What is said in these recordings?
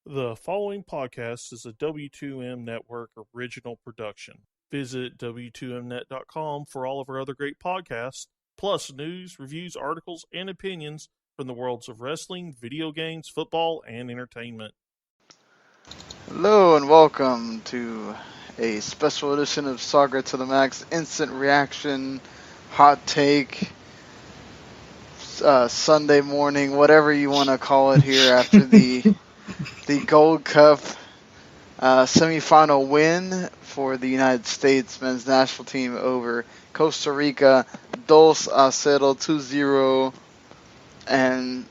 The following podcast is a W2M Network original production. Visit W2Mnet.com for all of our other great podcasts, plus news, reviews, articles, and opinions from the worlds of wrestling, video games, football, and entertainment. Hello and welcome to a special edition of Saga to the Max Instant Reaction Hot Take Sunday morning, whatever you want to call it here after the Gold Cup semifinal win for the United States men's national team over Costa Rica, 2-0, 2-0, and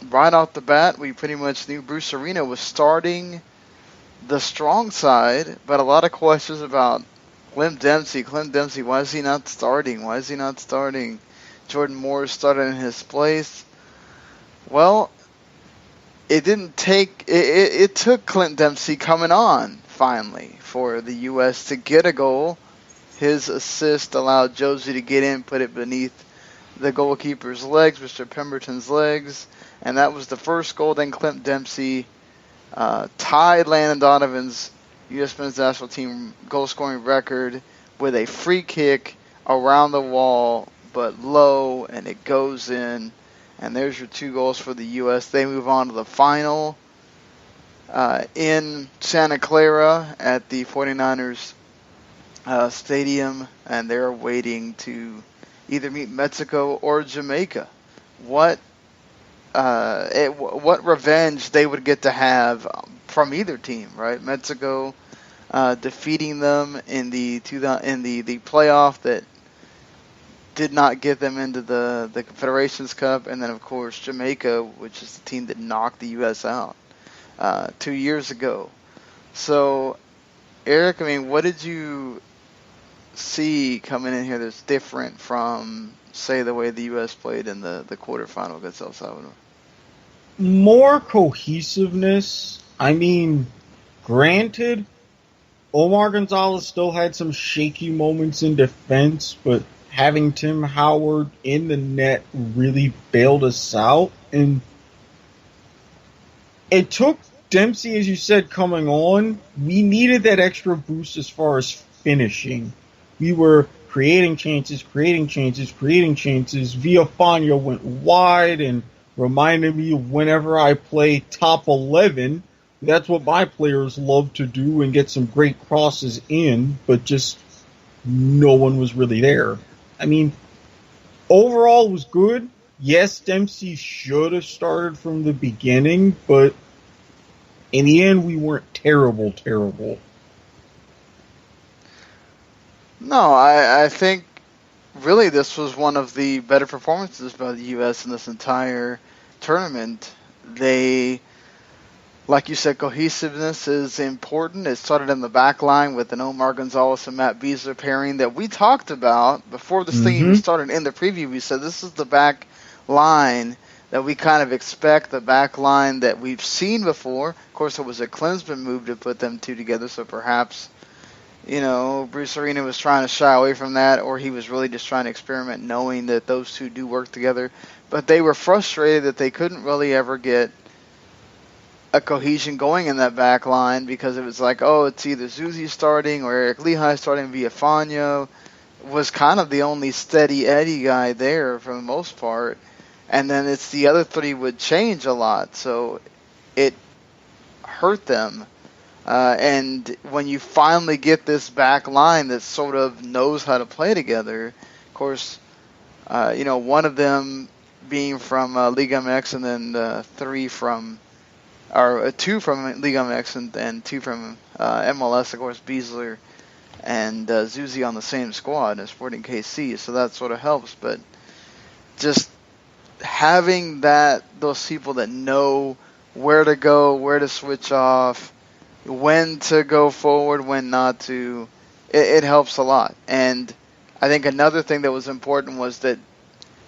right off the bat we pretty much knew Bruce Arena was starting the strong side, but a lot of questions about Clint Dempsey, why is he not starting? Jordan Moore started in his place. Well, it took Clint Dempsey coming on, finally, for the U.S. to get a goal. His assist allowed Josie to get in, put it beneath the goalkeeper's legs, Mr. Pemberton's legs, and that was the first goal. Then Clint Dempsey tied Landon Donovan's U.S. men's national team goal-scoring record with a free kick around the wall, but low, and it goes in. And there's your 2 goals for the U.S. They move on to the final in Santa Clara at the 49ers stadium, and they're waiting to either meet Mexico or Jamaica. What revenge they would get to have from either team, right? Mexico defeating them in the playoff that did not get them into the Confederations Cup, and then of course Jamaica, which is the team that knocked the U.S. out 2 years ago. So, Eric, I mean, what did you see coming in here that's different from, say, the way the U.S. played in the quarterfinal against El Salvador? More cohesiveness. I mean, granted, Omar Gonzalez still had some shaky moments in defense, but having Tim Howard in the net really bailed us out. And it took Dempsey, as you said, coming on. We needed that extra boost as far as finishing. We were creating chances. Villafana went wide and reminded me of whenever I play top 11. That's what my players love to do and get some great crosses in, but just no one was really there. I mean, overall it was good. Yes, Dempsey should have started from the beginning, but in the end we weren't terrible. No, I think really this was one of the better performances by the U.S. in this entire tournament. They, like you said, cohesiveness is important. It started in the back line with an Omar Gonzalez and Matt Besler pairing that we talked about before this thing even started. In the preview, we said this is the back line that we kind of expect, the back line that we've seen before. Of course, it was a Klinsmann move to put them two together, so perhaps, you know, Bruce Arena was trying to shy away from that, or he was really just trying to experiment knowing that those two do work together. But they were frustrated that they couldn't really ever get a cohesion going in that back line because it was like, oh, it's either Zuzi starting or Eric Lehigh starting. Villafana was kind of the only steady Eddie guy there for the most part. And then it's the other three would change a lot. So it hurt them. And when you finally get this back line that sort of knows how to play together, of course, you know, one of them being from Liga MX and then two from Liga MX and two from MLS, of course, Besler and Zuzi on the same squad as Sporting KC, so that sort of helps. But just having those people that know where to go, where to switch off, when to go forward, when not to, it helps a lot. And I think another thing that was important was that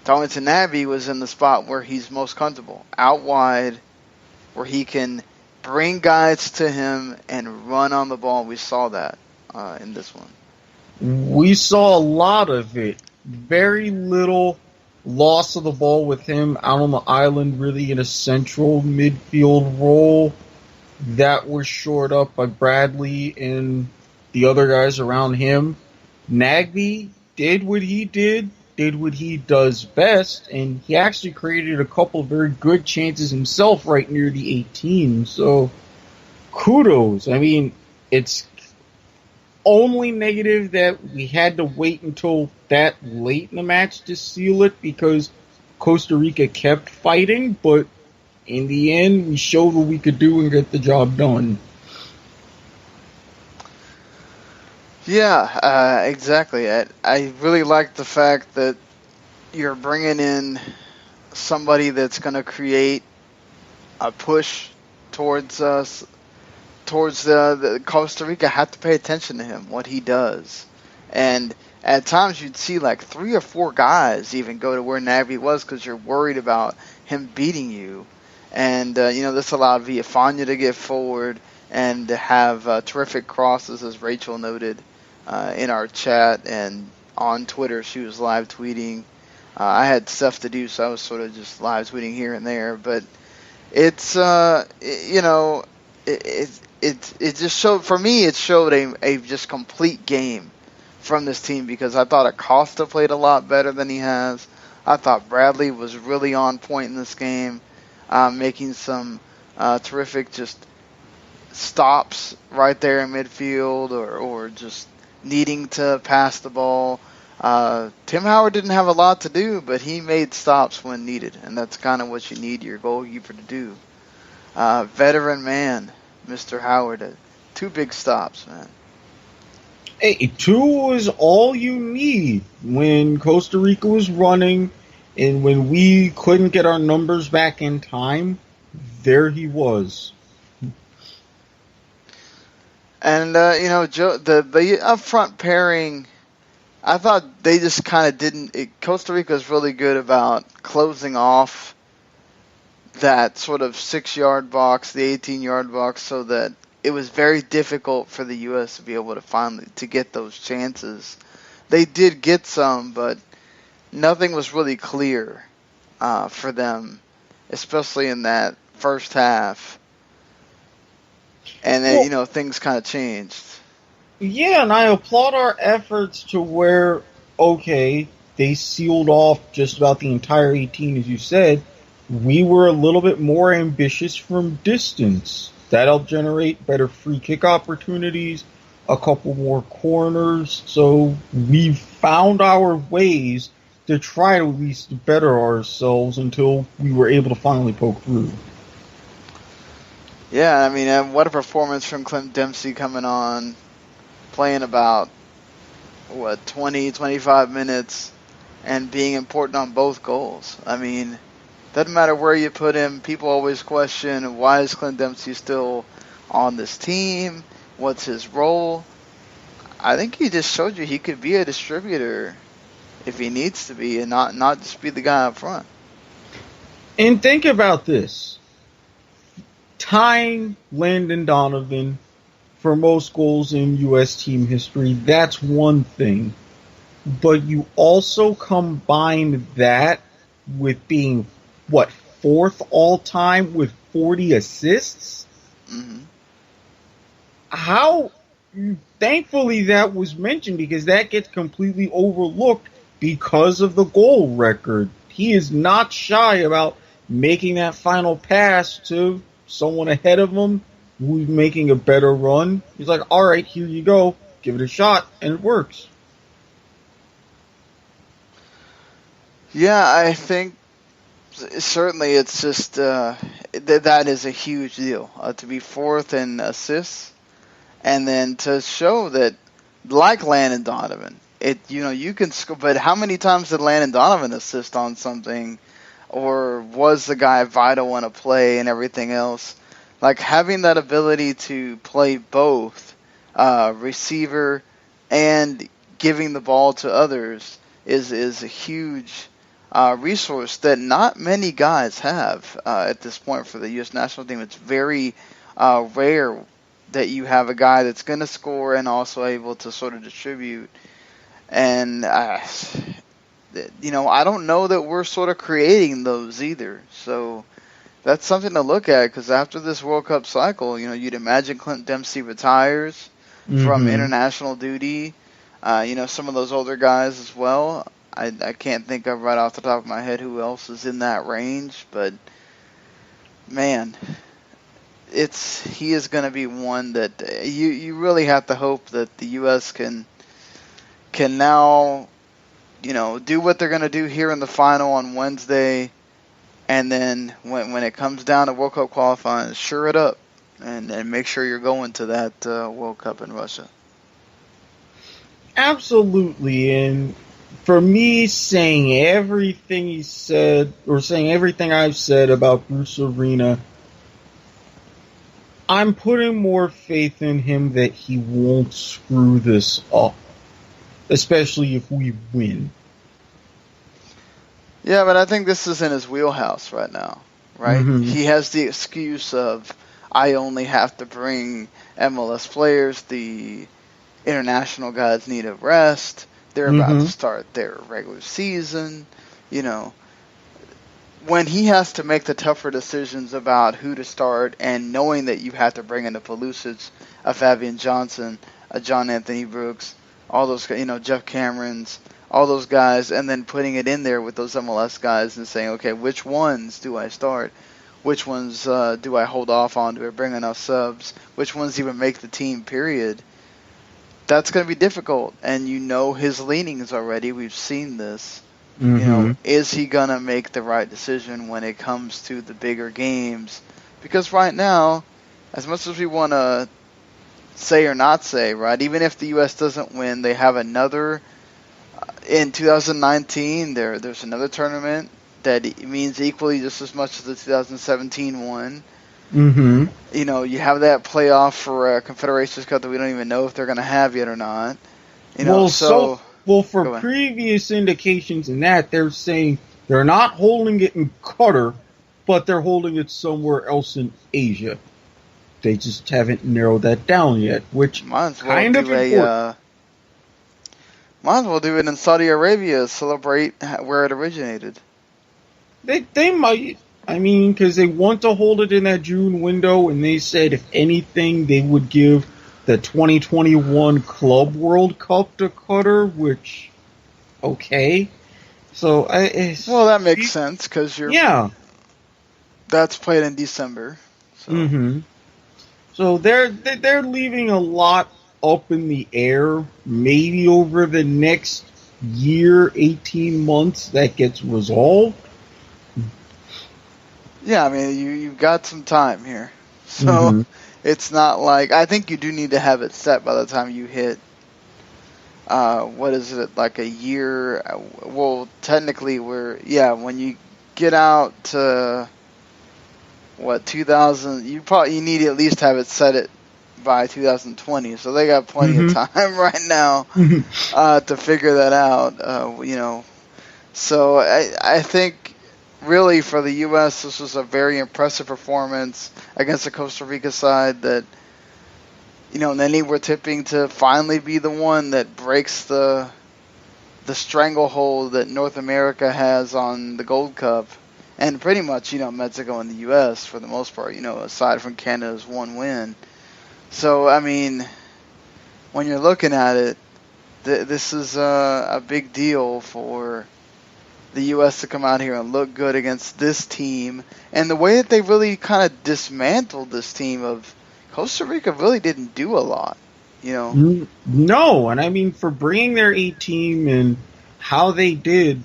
Darlington Nagbe was in the spot where he's most comfortable, out wide, where he can bring guys to him and run on the ball. We saw that in this one. We saw a lot of it. Very little loss of the ball with him out on the island, really in a central midfield role. that was shored up by Bradley and the other guys around him. Nagbe did what he does best, and he actually created a couple of very good chances himself right near the 18. So, kudos. I mean, it's only negative that we had to wait until that late in the match to seal it because Costa Rica kept fighting, but in the end, we showed what we could do and get the job done. Yeah, exactly. I really like the fact that you're bringing in somebody that's going to create a push towards us, towards the Costa Rica. Have to pay attention to him, what he does, and at times you'd see like 3 or 4 guys even go to where Nagbe was because you're worried about him beating you, and this allowed Villafana to get forward and to have terrific crosses, as Rachel noted in our chat and on Twitter. She was live tweeting. I had stuff to do, so I was sort of just live tweeting here and there. But it's it just showed, for me, it showed a just complete game from this team, because I thought Acosta played a lot better than he has. I thought Bradley was really on point in this game, making some terrific just stops right there in midfield, or just needing to pass the ball. Tim Howard didn't have a lot to do, but he made stops when needed, and that's kind of what you need your goalkeeper to do. Veteran man, Mr. Howard, 2 big stops, man. Hey, 2 is all you need when Costa Rica was running, and when we couldn't get our numbers back in time, there he was. And Joe, the up front pairing, I thought they just kind of didn't. Costa Rica is really good about closing off that sort of 6-yard box, the 18-yard box, so that it was very difficult for the U.S. to be able to get those chances. They did get some, but nothing was really clear for them, especially in that first half. And then, things kind of changed. Yeah, and I applaud our efforts to where, okay, they sealed off just about the entire 18, as you said. We were a little bit more ambitious from distance. That'll generate better free kick opportunities, a couple more corners. So we found our ways to try to at least better ourselves until we were able to finally poke through. Yeah, I mean, what a performance from Clint Dempsey coming on, playing about, 20, 25 minutes, and being important on both goals. I mean, doesn't matter where you put him. People always question, why is Clint Dempsey still on this team? What's his role? I think he just showed you he could be a distributor if he needs to be, and not just be the guy up front. And think about this. Tying Landon Donovan for most goals in U.S. team history, that's one thing. But you also combine that with being, 4th all-time with 40 assists? Mm-hmm. Thankfully that was mentioned, because that gets completely overlooked because of the goal record. He is not shy about making that final pass to someone ahead of him who's making a better run. He's like, all right, here you go. Give it a shot, and it works. Yeah, I think certainly it's just that is a huge deal to be 4th in assists, and then to show that, like Landon Donovan, you can score. But how many times did Landon Donovan assist on something, or was the guy vital in a play and everything else? Like, having that ability to play both receiver and giving the ball to others is a huge resource that not many guys have at this point for the U.S. national team. It's very rare that you have a guy that's going to score and also able to sort of distribute. And, I don't know that we're sort of creating those either. So that's something to look at, because after this World Cup cycle, you'd imagine Clint Dempsey retires from Mm-hmm. international duty. Some of those older guys as well. I can't think of right off the top of my head who else is in that range, but man, he is going to be one that you really have to hope that the U.S. can now do what they're going to do here in the final on Wednesday, and then when it comes down to World Cup qualifying, sure it up and make sure you're going to that World Cup in Russia. Absolutely, and for me, saying everything he said, or saying everything I've said about Bruce Arena, I'm putting more faith in him that he won't screw this up, especially if we win. Yeah, but I think this is in his wheelhouse right now, right? Mm-hmm. He has the excuse of, I only have to bring MLS players. The international guys need a rest. They're about to start their regular season. When he has to make the tougher decisions about who to start, and knowing that you have to bring in a Pulisic, a Fabian Johnson, a John Anthony Brooks, all those, Jeff Camerons, all those guys, and then putting it in there with those MLS guys and saying, okay, which ones do I start? Which ones do I hold off on? Do I bring enough subs? Which ones even make the team, period? That's going to be difficult, and his leanings already. We've seen this. Mm-hmm. Is he going to make the right decision when it comes to the bigger games? Because right now, as much as we want to say or not say, right, even if the U.S. doesn't win, they have another, in 2019, there's another tournament that means equally just as much as the 2017 one. Mm-hmm. You have that playoff for Confederations Cup that we don't even know if they're going to have yet or not. For previous indications in that, they're saying they're not holding it in Qatar, but they're holding it somewhere else in Asia. They just haven't narrowed that down yet, which kind of important. Might as well do it in Saudi Arabia, celebrate where it originated. They might. I mean, because they want to hold it in that June window, and they said if anything, they would give the 2021 Club World Cup to Qatar, which, okay. So, that makes sense, because that's played in December. So. Mm-hmm. So they're leaving a lot up in the air. Maybe over the next year, 18 months, that gets resolved. Yeah, I mean, you've got some time here. So it's not like, I think you do need to have it set by the time you hit, what is it, like a year? Well, technically when you get out to, 2000, you need to at least have it set by 2020. So they got plenty of time right now to figure that out, So I think, really, for the U.S., this was a very impressive performance against the Costa Rica side that, many were tipping to finally be the one that breaks the stranglehold that North America has on the Gold Cup. And pretty much, Mexico and the U.S., for the most part, aside from Canada's one win. So, I mean, when you're looking at it, this is a big deal for the U.S. to come out here and look good against this team. And the way that they really kind of dismantled this team of Costa Rica really didn't do a lot, No, and I mean, for bringing their A team and how they did,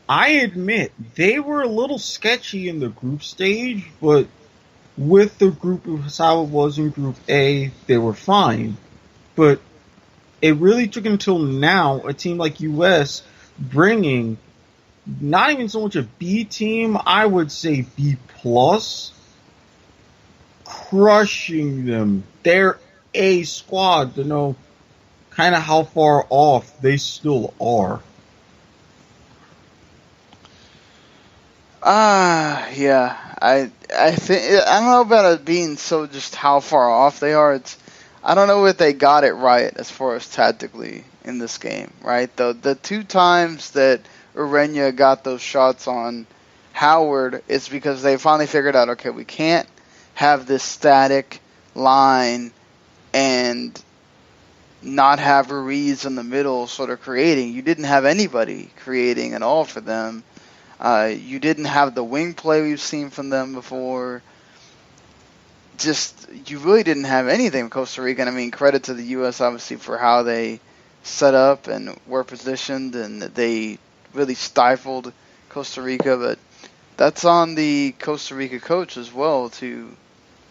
I admit they were a little sketchy in the group stage, but with the group of how it was in Group A, they were fine. But it really took until now a team like U.S. bringing not even so much a B team, I would say B+, crushing them. They're A squad to know kind of how far off they still are. Yeah. I think, I don't know about it being so just how far off they are. I don't know if they got it right as far as tactically in this game, right? The two times that Urena got those shots on Howard, it's because they finally figured out, okay, we can't have this static line and not have Ruiz in the middle sort of creating. You didn't have anybody creating at all for them. You didn't have the wing play we've seen from them before. You really didn't have anything with Costa Rica. And I mean, credit to the U.S. obviously for how they set up and were positioned, and they really stifled Costa Rica. But that's on the Costa Rica coach as well to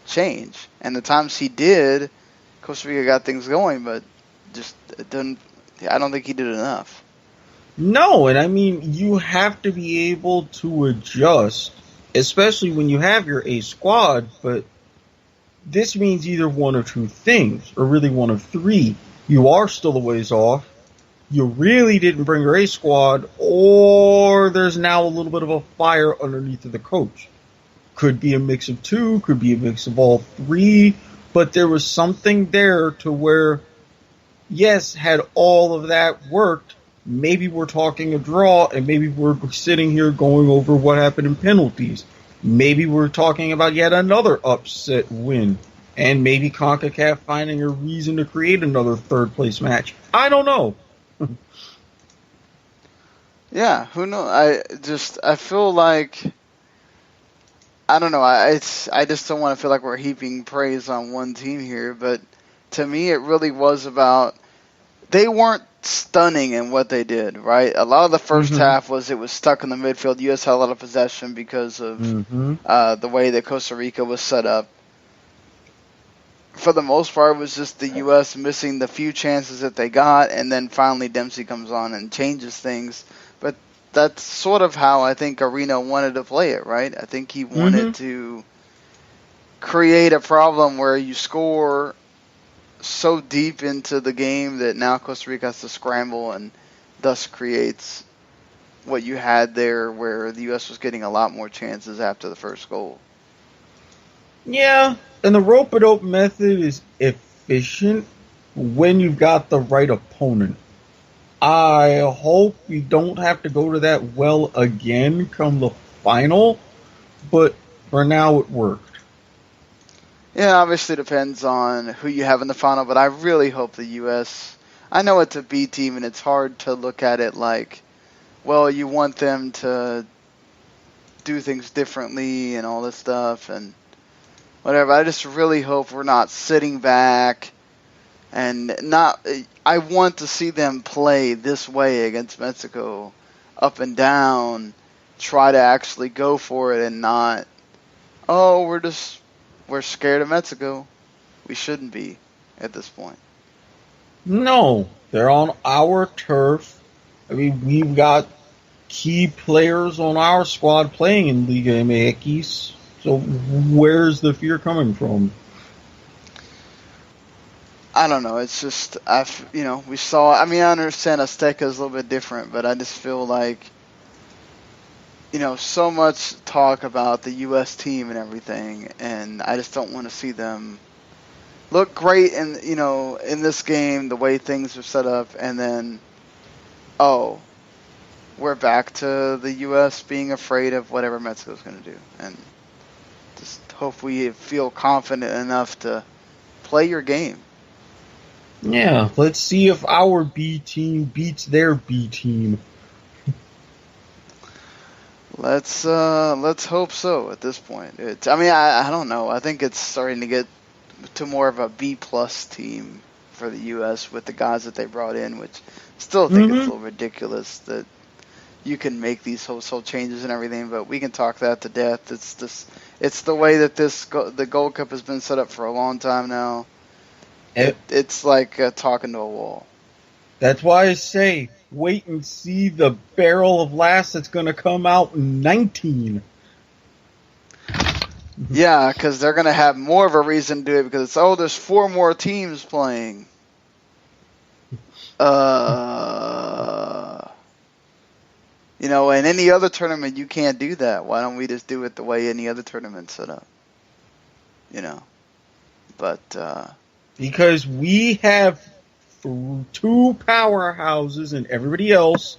change. And the times he did, Costa Rica got things going, but I don't think he did enough. No, and I mean, you have to be able to adjust, especially when you have your A squad, but this means either one of two things, or really one of three. You are still a ways off, you really didn't bring your A squad, or there's now a little bit of a fire underneath of the coach. Could be a mix of two, could be a mix of all three, but there was something there to where, yes, had all of that worked, maybe we're talking a draw, and maybe we're sitting here going over what happened in penalties. Maybe we're talking about yet another upset win, and maybe CONCACAF finding a reason to create another third-place match. I don't know. Yeah, who knows? I feel like, I don't know. I just don't want to feel like we're heaping praise on one team here, but to me, it really was about, they weren't stunning in what they did, right? A lot of the first half it was stuck in the midfield. U.S. had a lot of possession because of the way that Costa Rica was set up. For the most part, it was just the U.S. missing the few chances that they got, and then finally Dempsey comes on and changes things. But that's sort of how I think Arena wanted to play it, right? I think he wanted to create a problem where you score so deep into the game that now Costa Rica has to scramble, and thus creates what you had there where the U.S. was getting a lot more chances after the first goal. Yeah, and the rope-a-dope method is efficient when you've got the right opponent. I hope we don't have to go to that well again come the final, but for now it worked. Yeah, obviously depends on who you have in the final, but I really hope the U.S. I know it's a B team, and it's hard to look at it like, well, you want them to do things differently and all this stuff and whatever. I just really hope we're not sitting back and not. I want to see them play this way against Mexico, up and down, try to actually go for it and not, oh, we're scared of Mexico. We shouldn't be at this point. No, they're on our turf. I mean, we've got key players on our squad playing in Liga MX. So where's the fear coming from? I don't know. It's just, we saw, I mean, I understand Azteca is a little bit different, but I just feel like, so much talk about the U.S. team and everything, and I just don't want to see them look great in this game, the way things are set up, and then, we're back to the U.S. being afraid of whatever Mexico's going to do, and just hope we feel confident enough to play your game. Yeah, let's see if our B team beats their B team. Let's hope so at this point. I don't know. I think it's starting to get to more of a B plus team for the U.S. with the guys that they brought in, which still think it's a little ridiculous that you can make these wholesale changes and everything. But we can talk that to death. It's the way that the Gold Cup has been set up for a long time now. It's like talking to a wall. That's why I say, wait and see the barrel of laughs that's going to come out in 19. Yeah, because they're going to have more of a reason to do it because there's 4 more teams playing. In any other tournament, you can't do that. Why don't we just do it the way any other tournament's set up? But because we have 2 powerhouses and everybody else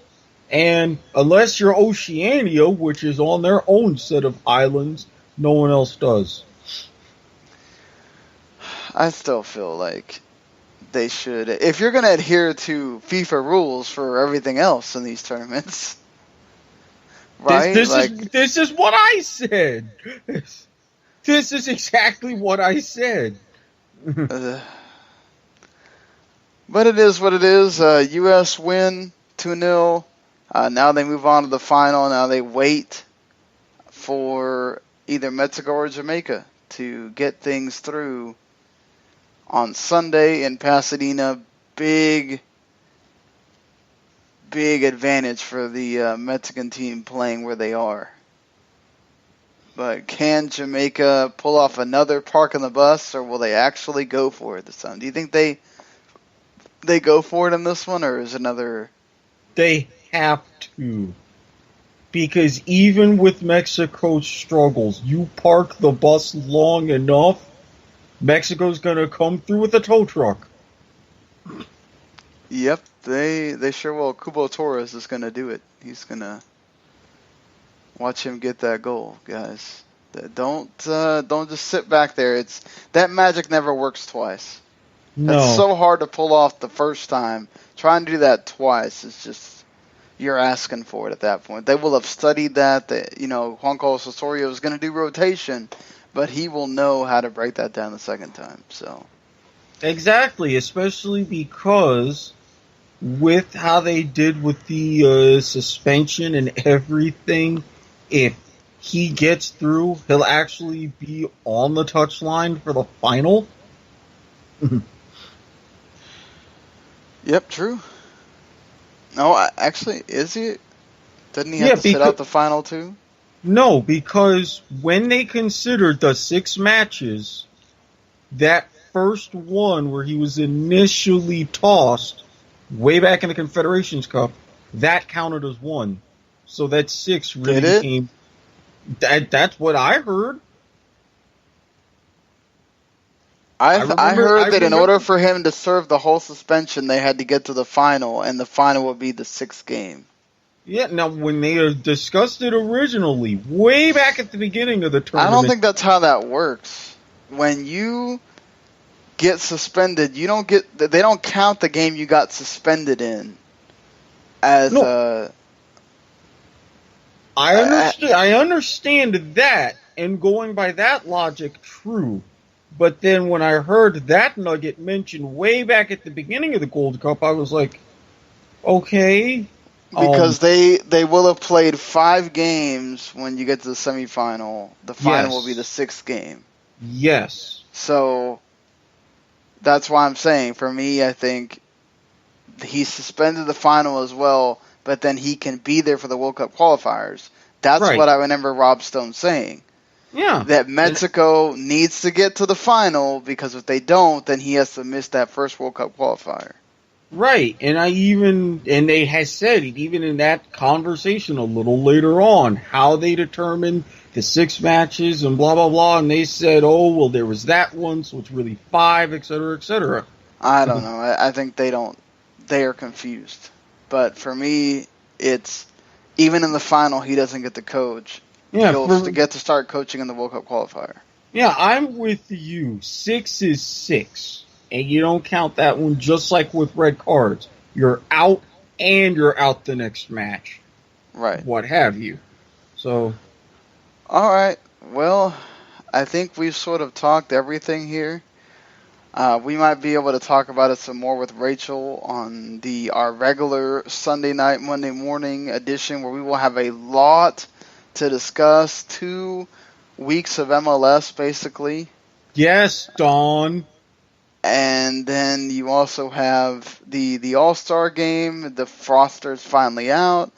And unless you're Oceania, which is on their own set of islands, no one else does. I still feel like they should. If you're going to adhere to FIFA rules for everything else in these tournaments, right? This is what I said. This is exactly what I said. But it is what it is. U.S. win 2-0. Now they move on to the final. Now they wait for either Mexico or Jamaica to get things through on Sunday in Pasadena. Big advantage for the Mexican team playing where they are. But can Jamaica pull off another park on the bus, or will they actually go for it this time? Do you think they go for it in this one, or is another... They have to. Because even with Mexico's struggles, you park the bus long enough, Mexico's going to come through with a tow truck. Yep, they sure will. Cubo Torres is going to do it. He's going to watch him get that goal, guys. Don't just sit back there. That magic never works twice. No. That's so hard to pull off the first time. Trying to do that twice is just, you're asking for it at that point. They will have studied that. Juan Carlos Osorio is going to do rotation, but he will know how to break that down the second time. So Exactly, especially because with how they did with the suspension and everything, if he gets through, he'll actually be on the touchline for the final. Yep, true. No, actually, is he? Didn't he have to sit out the final too? No, because when they considered the 6 matches, that first one where he was initially tossed, way back in the Confederations Cup, that counted as 1. So that 6 really became... That's what I heard. I heard that in order for him to serve the whole suspension, they had to get to the final, and the final would be the 6th game. Yeah, now when they discussed it originally, way back at the beginning of the tournament... I don't think that's how that works. When you get suspended, they don't count the game you got suspended in as I understand that, and going by that logic, true. But then when I heard that nugget mentioned way back at the beginning of the Gold Cup, I was like, okay. Because they will have played 5 games when you get to the semifinal. The final will be the 6th game. Yes. So that's why I'm saying, for me, I think he suspended the final as well, but then he can be there for the World Cup qualifiers. That's what I remember Rob Stone saying. Yeah. That Mexico needs to get to the final, because if they don't, then he has to miss that first World Cup qualifier. Right. And they had said, even in that conversation a little later on, how they determined the 6 matches and blah, blah, blah. And they said, there was that one, so it's really 5, et cetera, et cetera. I don't know. I think they are confused. But for me, it's, even in the final, he doesn't get to coach. Yeah, He'll get to start coaching in the World Cup qualifier. Yeah, I'm with you. 6 is 6. And you don't count that one, just like with red cards. You're out, and you're out the next match. Right. What have you. So. All right. Well, I think we've sort of talked everything here. We might be able to talk about it some more with Rachel on our regular Sunday night, Monday morning edition, where we will have a lot to discuss. 2 weeks of MLS, basically. Yes, Dawn. And then you also have the All-Star game. The roster's finally out.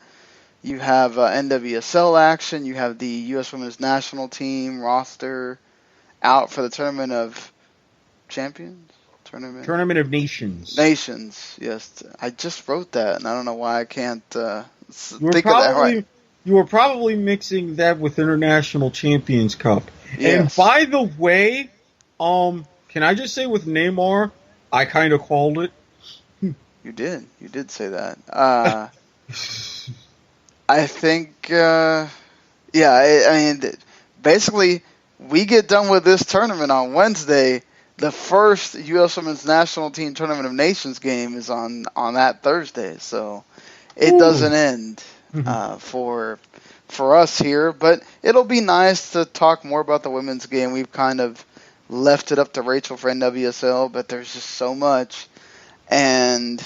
You have NWSL action. You have the U.S. Women's National Team roster out for the Tournament of Champions? Tournament of Nations. Nations, yes. I just wrote that, and I don't know why I can't think of that right. You were probably mixing that with International Champions Cup. Yes. And by the way, can I just say with Neymar, I kind of called it. You did say that. I think, I mean, basically, we get done with this tournament on Wednesday. The first U.S. Women's National Team Tournament of Nations game is on that Thursday, so it doesn't end for us here. But it'll be nice to talk more about the women's game. We've kind of left it up to Rachel for NWSL, but there's just so much, and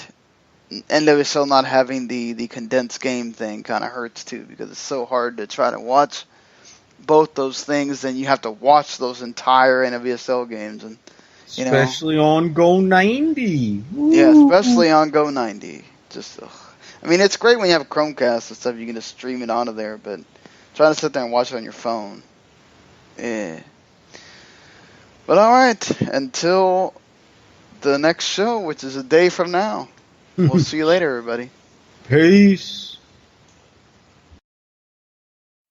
NWSL not having the condensed game thing kind of hurts too, because it's so hard to try to watch both those things. Then you have to watch those entire NWSL games, and especially on Go 90. Woo. Yeah, especially on Go 90. Just, I mean, it's great when you have a Chromecast and stuff. You can just stream it onto there, but trying to sit there and watch it on your phone, yeah. But all right, until the next show, which is a day from now. We'll see you later, everybody. Peace.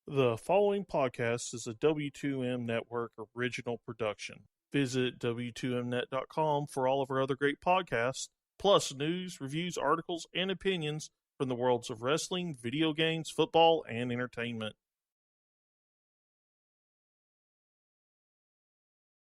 The following podcast is a W2M Network original production. Visit W2Mnet.com for all of our other great podcasts, plus news, reviews, articles, and opinions from the worlds of wrestling, video games, football, and entertainment.